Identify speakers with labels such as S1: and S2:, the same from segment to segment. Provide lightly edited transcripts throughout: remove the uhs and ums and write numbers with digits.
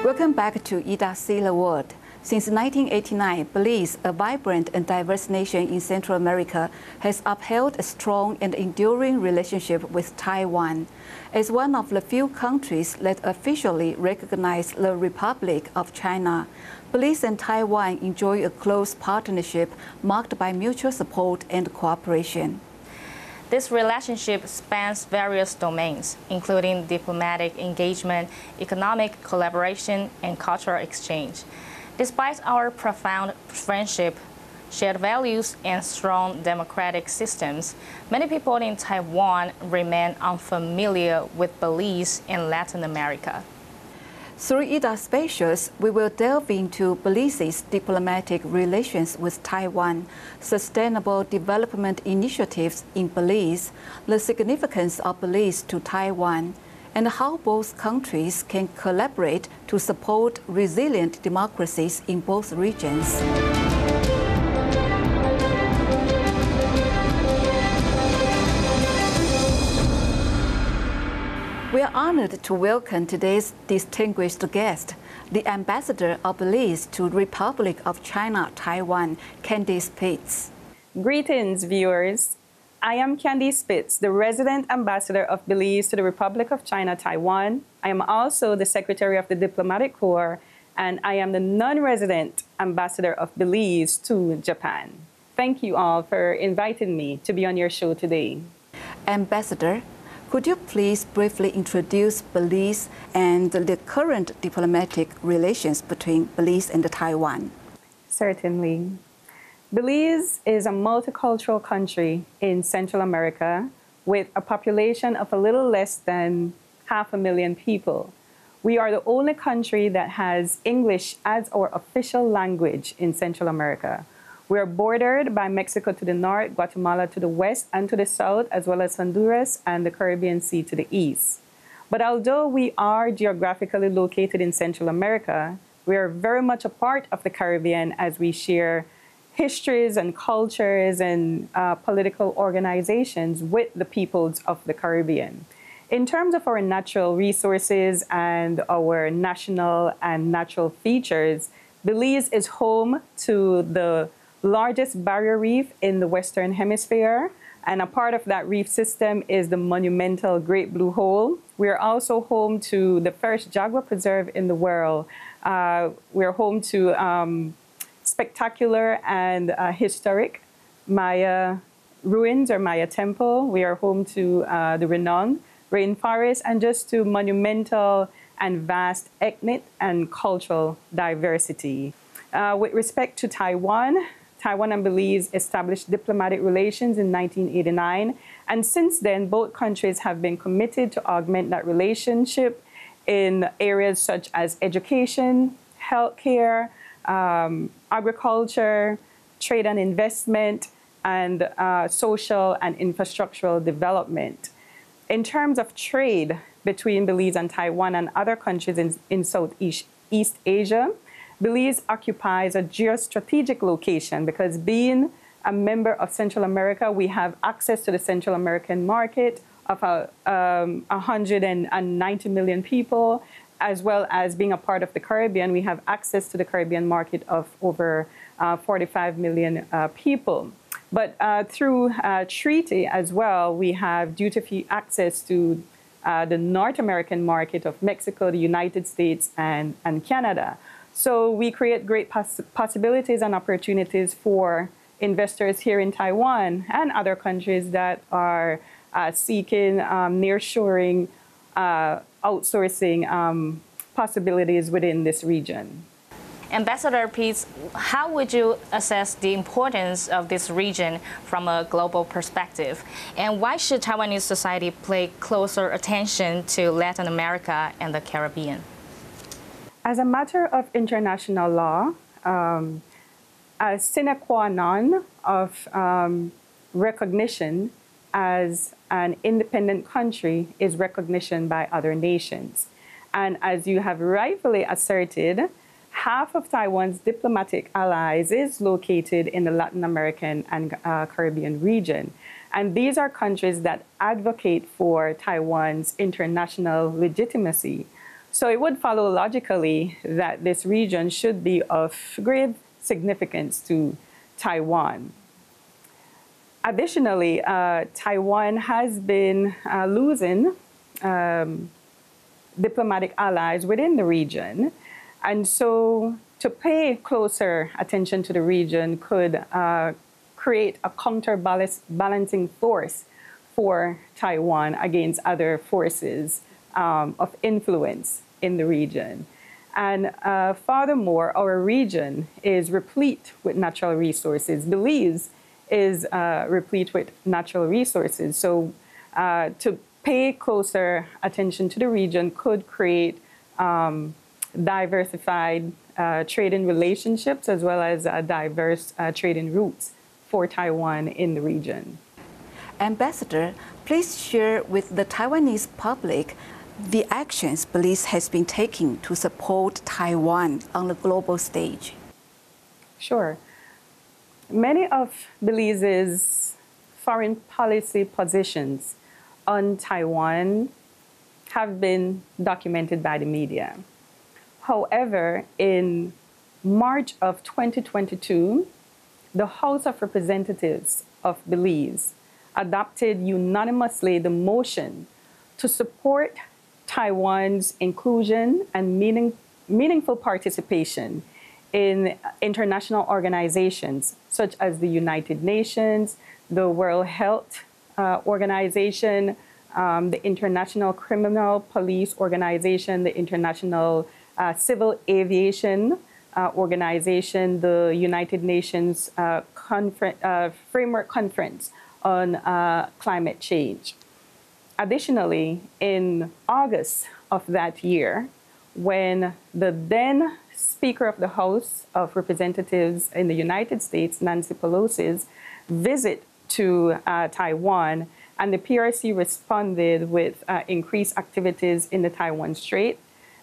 S1: Welcome back to Ida See the World. Since 1989, Belize, a vibrant and diverse nation in Central America, has upheld a strong and enduring relationship with Taiwan. As one of the few countries that officially recognize the Republic of China, Belize and Taiwan enjoy a close partnership marked by mutual support and cooperation.
S2: This relationship spans various domains, including diplomatic engagement, economic collaboration, and cultural exchange. Despite our profound friendship, shared values, and strong democratic systems, many people in Taiwan remain unfamiliar with Belize and Latin America.
S1: Through Ida Specials, we will delve into Belize's diplomatic relations with Taiwan, sustainable development initiatives in Belize, the significance of Belize to Taiwan, and how both countries can collaborate to support resilient democracies in both regions. We are honored to welcome today's distinguished guest, the Ambassador of Belize to the Republic of China, Taiwan, Candice A.
S3: Greetings, viewers. I am Candice A, the resident ambassador of Belize to the Republic of China, Taiwan. I am also the Secretary of the Diplomatic Corps, and I am the non-resident ambassador of Belize to Japan. Thank you all for inviting me to be on your show today.
S1: Ambassador, could you please briefly introduce Belize and the current diplomatic relations between Belize and Taiwan?
S3: Certainly. Belize is a multicultural country in Central America with a population of a little less than 500,000 people. We are the only country that has English as our official language in Central America. We are bordered by Mexico to the north, Guatemala to the west and to the south, as well as Honduras and the Caribbean Sea to the east. But although we are geographically located in Central America, we are very much a part of the Caribbean as we share histories and cultures and political organizations with the peoples of the Caribbean. In terms of our natural resources and our national and natural features, Belize is home to the largest barrier reef in the Western Hemisphere, and a part of that reef system is the monumental Great Blue Hole. We are also home to the first jaguar preserve in the world. We're home to spectacular and historic Maya ruins or Maya temple. We are home to the renowned rainforest and just to monumental and vast ethnic and cultural diversity. With respect to Taiwan, Taiwan and Belize established diplomatic relations in 1989, and since then, both countries have been committed to augment that relationship in areas such as education, healthcare, agriculture, trade and investment, and social and infrastructural development. In terms of trade between Belize and Taiwan and other countries in Southeast Asia, Belize occupies a geostrategic location because being a member of Central America, we have access to the Central American market of 190 million people, as well as being a part of the Caribbean, we have access to the Caribbean market of over 45 million people. But through treaty as well, we have duty-free access to the North American market of Mexico, the United States, and Canada. So we create great possibilities and opportunities for investors here in Taiwan and other countries that are seeking nearshoring, outsourcing possibilities within this region.
S2: Ambassador Pete, how would you assess the importance of this region from a global perspective? And why should Taiwanese society pay closer attention to Latin America and the Caribbean?
S3: As a matter of international law, a sine qua non of recognition as an independent country is recognition by other nations. And as you have rightfully asserted, half of Taiwan's diplomatic allies is located in the Latin American and Caribbean region. And these are countries that advocate for Taiwan's international legitimacy. So it would follow logically that this region should be of great significance to Taiwan. Additionally, Taiwan has been losing diplomatic allies within the region. And so to pay closer attention to the region could create a counterbalancing force for Taiwan against other forces of influence in the region. And furthermore, our region is replete with natural resources. Belize is replete with natural resources. So to pay closer attention to the region could create diversified trading relationships as well as diverse trading routes for Taiwan in the region.
S1: Ambassador, please share with the Taiwanese public the actions Belize has been taking to support Taiwan on the global stage.
S3: Sure. Many of Belize's foreign policy positions on Taiwan have been documented by the media. However, in March of 2022, the House of Representatives of Belize adopted unanimously the motion to support Taiwan's inclusion and meaningful participation in international organizations such as the United Nations, the World Health Organization, the International Criminal Police Organization, the International Civil Aviation Organization, the United Nations Framework Conference on Climate Change. Additionally, in August of that year, when the then Speaker of the House of Representatives in the United States, Nancy Pelosi's visit to Taiwan, and the PRC responded with increased activities in the Taiwan Strait,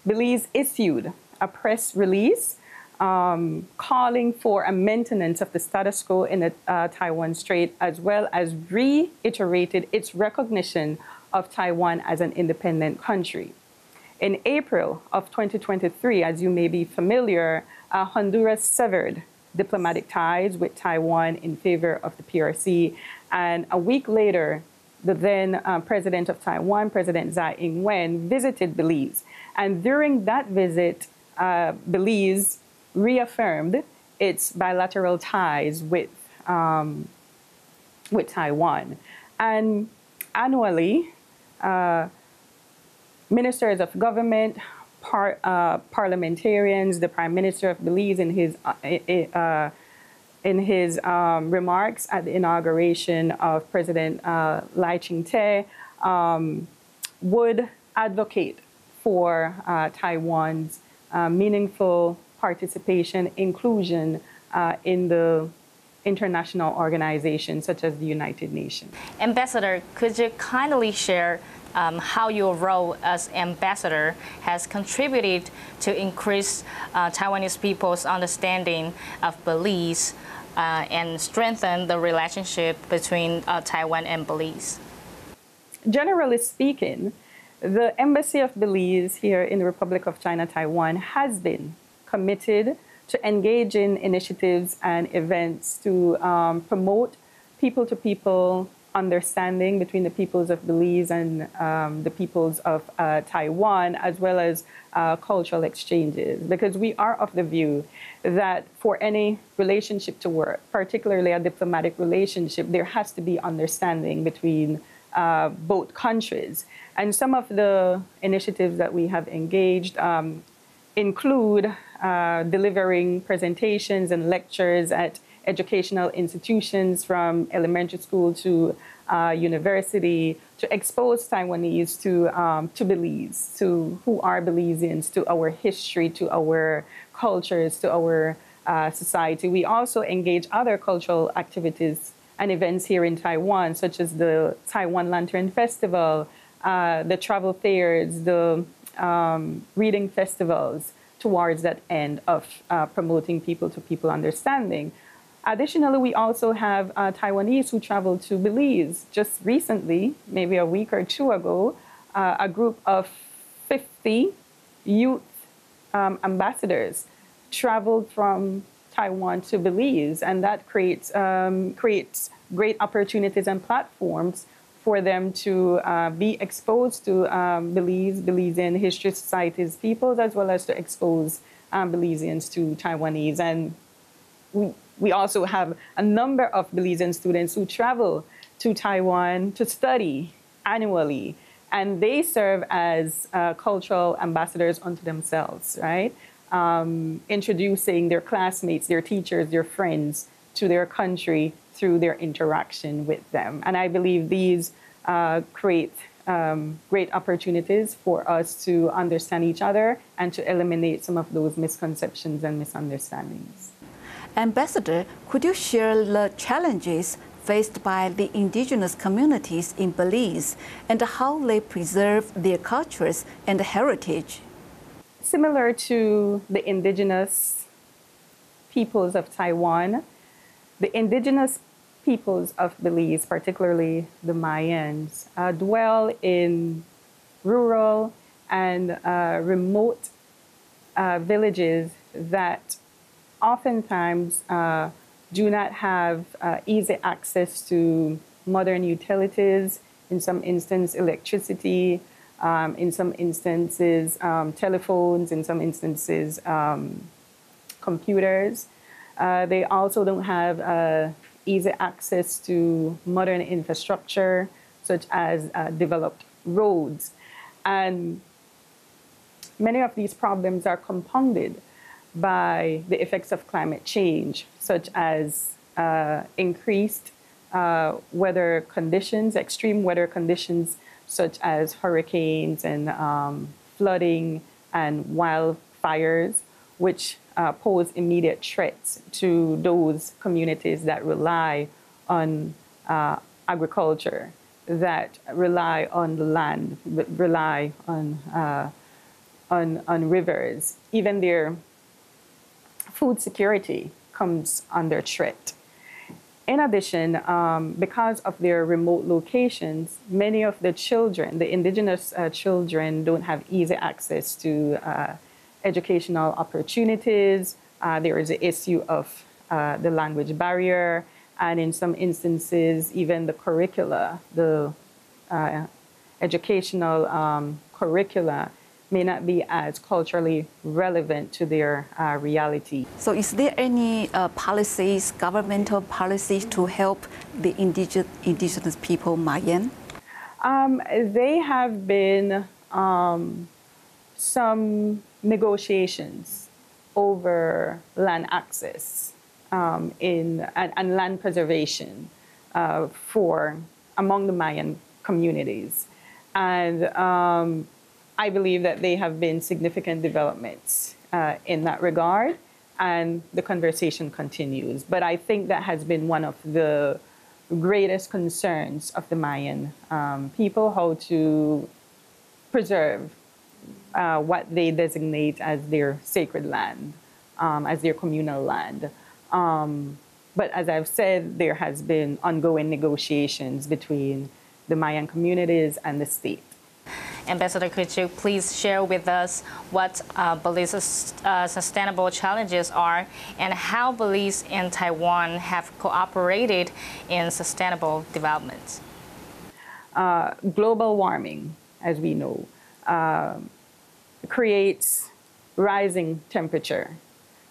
S3: Belize issued a press release calling for a maintenance of the status quo in the Taiwan Strait, as well as reiterated its recognition of Taiwan as an independent country. In April of 2023, as you may be familiar, Honduras severed diplomatic ties with Taiwan in favor of the PRC. And a week later, the then president of Taiwan, President Tsai Ing-wen, visited Belize. And during that visit, Belize reaffirmed its bilateral ties with Taiwan. And annually, ministers of government, parliamentarians, the Prime Minister of Belize in his remarks at the inauguration of President Lai Ching-te would advocate for Taiwan's meaningful participation, inclusion in the international organizations such as the United Nations.
S2: Ambassador, could you kindly share how your role as ambassador has contributed to increase Taiwanese people's understanding of Belize and strengthen the relationship between Taiwan and Belize?
S3: Generally speaking, the Embassy of Belize here in the Republic of China, Taiwan, has been committed to engage in initiatives and events to promote people-to-people understanding between the peoples of Belize and the peoples of Taiwan, as well as cultural exchanges, because we are of the view that for any relationship to work, particularly a diplomatic relationship, there has to be understanding between both countries. And some of the initiatives that we have engaged include delivering presentations and lectures at educational institutions from elementary school to university to expose Taiwanese to Belize, to who are Belizeans, to our history, to our cultures, to our society. We also engage other cultural activities and events here in Taiwan, such as the Taiwan Lantern Festival, the travel fairs, the reading festivals, towards that end of promoting people-to-people understanding. Additionally, we also have Taiwanese who traveled to Belize just recently, maybe a week or two ago, a group of 50 youth ambassadors traveled from Taiwan to Belize, and that creates great opportunities and platforms for them to be exposed to Belizean history societies, peoples, as well as to expose Belizeans to Taiwanese. And we also have a number of Belizean students who travel to Taiwan to study annually, and they serve as cultural ambassadors unto themselves, right? Introducing their classmates, their teachers, their friends to their country through their interaction with them. And I believe these create great opportunities for us to understand each other and to eliminate some of those misconceptions and misunderstandings.
S1: Ambassador, could you share the challenges faced by the indigenous communities in Belize and how they preserve their cultures and heritage?
S3: Similar to the indigenous peoples of Taiwan, the indigenous peoples of Belize, particularly the Mayans, dwell in rural and remote villages that oftentimes do not have easy access to modern utilities, in some instances electricity, in some instances telephones, in some instances computers. They also don't have easy access to modern infrastructure, such as developed roads. And many of these problems are compounded by the effects of climate change, such as increased weather conditions, extreme weather conditions, such as hurricanes and flooding and wildfires, which pose immediate threats to those communities that rely on agriculture, that rely on the land, rely on rivers. Even their food security comes under threat. In addition, because of their remote locations, many of the children, the indigenous children, don't have easy access to educational opportunities. There is the issue of the language barrier, and in some instances, even the curricula, the educational curricula may not be as culturally relevant to their reality.
S1: So is there any policies, governmental policies to help the indigenous people, Mayan?
S3: They have been some negotiations over land access and land preservation among the Mayan communities. And I believe that there have been significant developments in that regard, and the conversation continues. But I think that has been one of the greatest concerns of the Mayan people, how to preserve what they designate as their sacred land, as their communal land. But as I've said, there has been ongoing negotiations between the Mayan communities and the state.
S2: Ambassador, could you please share with us what Belize's sustainable challenges are and how Belize and Taiwan have cooperated in sustainable development?
S3: Global warming, as we know, creates rising temperature,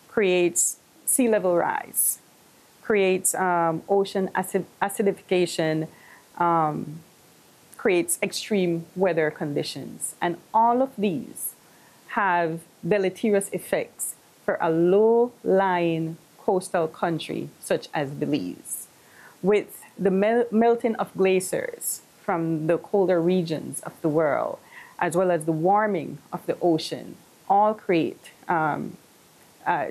S3: creates sea level rise, creates ocean acidification, creates extreme weather conditions. And all of these have deleterious effects for a low-lying coastal country such as Belize. With the melting of glaciers from the colder regions of the world, as well as the warming of the ocean, all create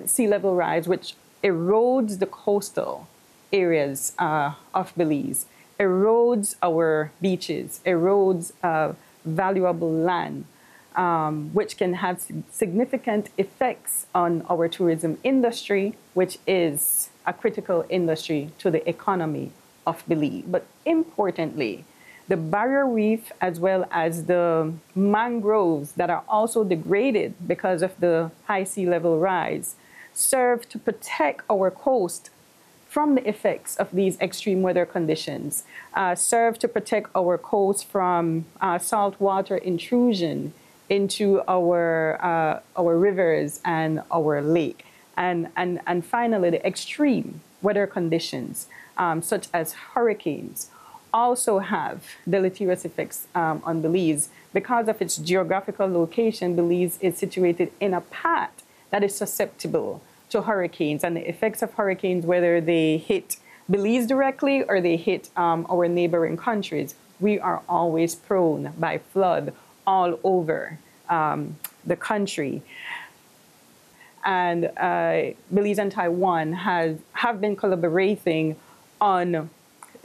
S3: sea level rise, which erodes the coastal areas of Belize, erodes our beaches, erodes valuable land, which can have significant effects on our tourism industry, which is a critical industry to the economy of Belize. But importantly, the barrier reef as well as the mangroves that are also degraded because of the high sea level rise serve to protect our coast from the effects of these extreme weather conditions, serve to protect our coast from saltwater intrusion into our rivers and our lake. And finally, the extreme weather conditions, such as hurricanes, also have deleterious effects on Belize. Because of its geographical location, Belize is situated in a path that is susceptible to hurricanes, and the effects of hurricanes, whether they hit Belize directly or they hit our neighboring countries, we are always prone by flood all over the country. And Belize and Taiwan have been collaborating on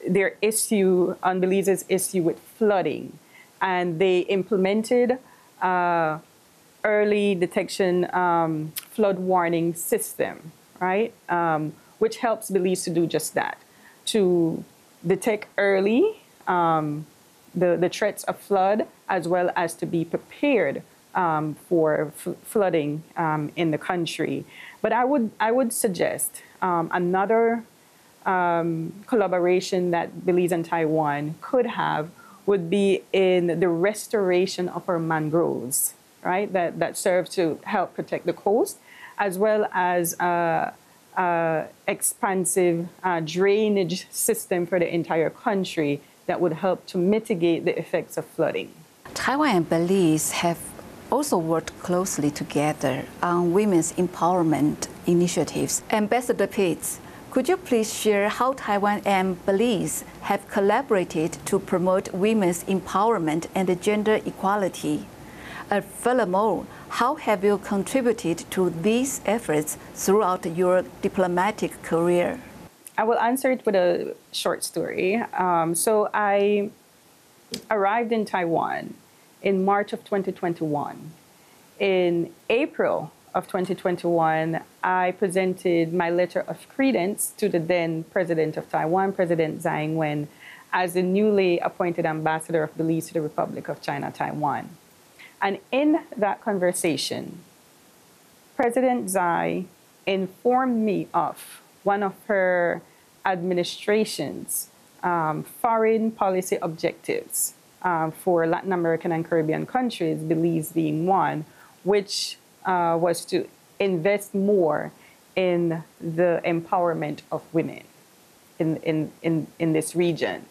S3: their issue, on Belize's issue with flooding. And they implemented early detection flood warning system, right? Which helps Belize to do just that, to detect early the threats of flood, as well as to be prepared for flooding in the country. But I would suggest another collaboration that Belize and Taiwan could have would be in the restoration of our mangroves, right? That serve to help protect the coast, as well as expansive drainage system for the entire country that would help to mitigate the effects of flooding.
S1: Taiwan and Belize have also worked closely together on women's empowerment initiatives. Ambassador Pitts, could you please share how Taiwan and Belize have collaborated to promote women's empowerment and gender equality? Furthermore, how have you contributed to these efforts throughout your diplomatic career?
S3: I will answer it with a short story. So I arrived in Taiwan in March of 2021. In April of 2021, I presented my letter of credence to the then president of Taiwan, President Tsai Ing-wen, as the newly appointed ambassador of Belize to the Republic of China, Taiwan. And in that conversation, President Tsai informed me of one of her administration's foreign policy objectives for Latin American and Caribbean countries, Belize being one, which was to invest more in the empowerment of women in this region.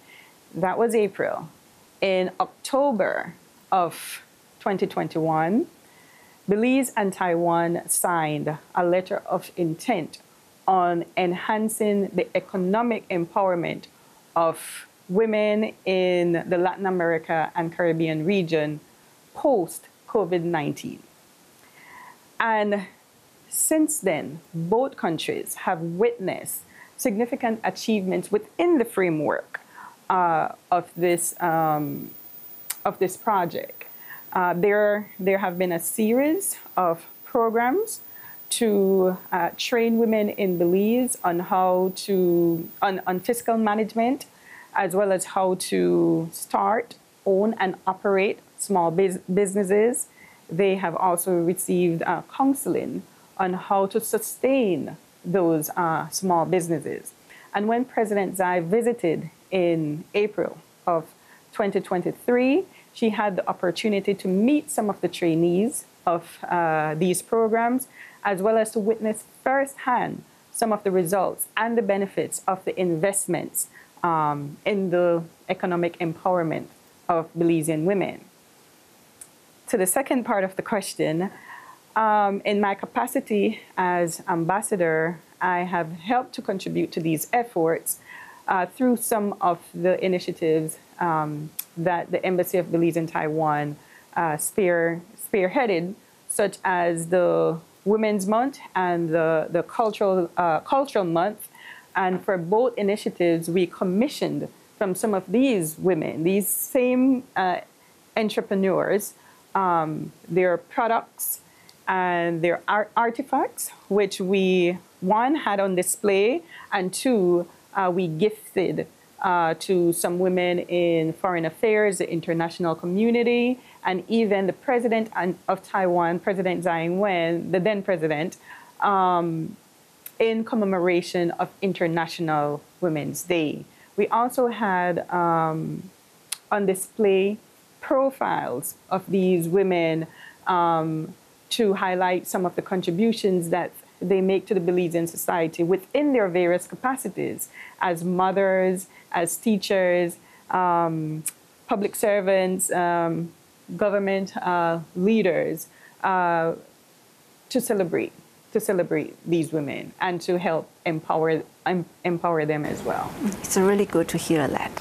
S3: That was April. In October of 2021, Belize and Taiwan signed a letter of intent on enhancing the economic empowerment of women in the Latin America and Caribbean region post-COVID-19. And since then, both countries have witnessed significant achievements within the framework of this project. There have been a series of programs to train women in Belize on how to, on fiscal management, as well as how to start, own, and operate small businesses. They have also received counseling on how to sustain those small businesses. And when President Tsai visited in April of 2023, she had the opportunity to meet some of the trainees of these programs, as well as to witness firsthand some of the results and the benefits of the investments in the economic empowerment of Belizean women. To the second part of the question, in my capacity as ambassador, I have helped to contribute to these efforts through some of the initiatives that the Embassy of Belize in Taiwan spearheaded, such as the Women's Month and the Cultural Month. And for both initiatives, we commissioned from some of these women, these same entrepreneurs, their products and their artifacts, which we, one, had on display, and two, we gifted to some women in foreign affairs, the international community, and even the president of Taiwan, President Tsai Ing-wen, the then president, in commemoration of International Women's Day. We also had on display profiles of these women to highlight some of the contributions that they make to the Belizean society within their various capacities as mothers, as teachers, public servants, government leaders, to celebrate these women and to help empower them as well.
S1: It's really good to hear that.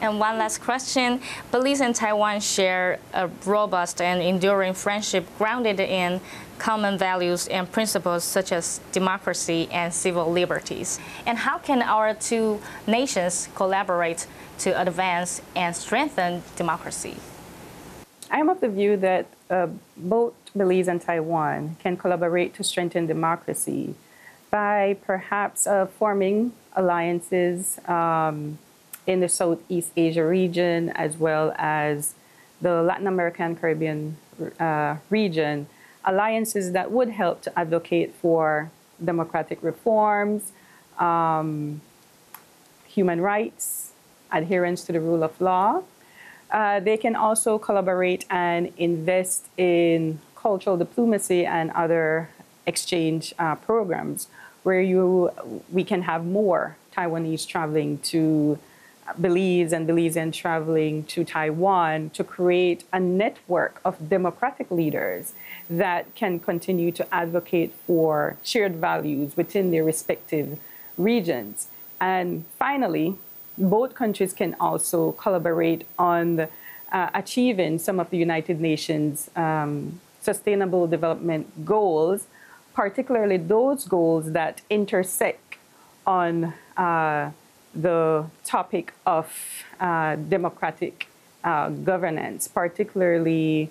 S2: And one last question. Belize and Taiwan share a robust and enduring friendship grounded in common values and principles such as democracy and civil liberties. And how can our two nations collaborate to advance and strengthen democracy?
S3: I am of the view that both Belize and Taiwan can collaborate to strengthen democracy by perhaps forming alliances in the Southeast Asia region as well as the Latin American Caribbean region, alliances that would help to advocate for democratic reforms, human rights, adherence to the rule of law. They can also collaborate and invest in cultural diplomacy and other exchange programs where we can have more Taiwanese traveling to Belize and Belizean traveling to Taiwan to create a network of democratic leaders that can continue to advocate for shared values within their respective regions. And finally, both countries can also collaborate on achieving some of the United Nations Sustainable Development Goals, particularly those goals that intersect on the topic of democratic governance, particularly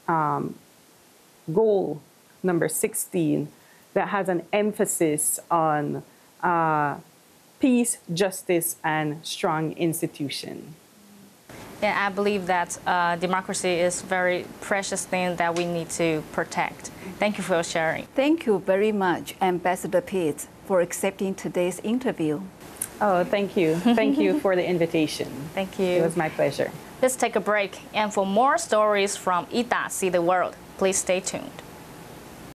S3: goal number 16 that has an emphasis on peace, justice, and strong institution.
S2: Yeah, I believe that democracy is a very precious thing that we need to protect. Thank you for sharing.
S1: Thank you very much, Ambassador Pitts, for accepting today's interview.
S3: Oh, thank you. Thank you for the invitation.
S2: Thank you.
S3: It was my pleasure.
S2: Let's take a break. And for more stories from ITA See the World, please stay tuned.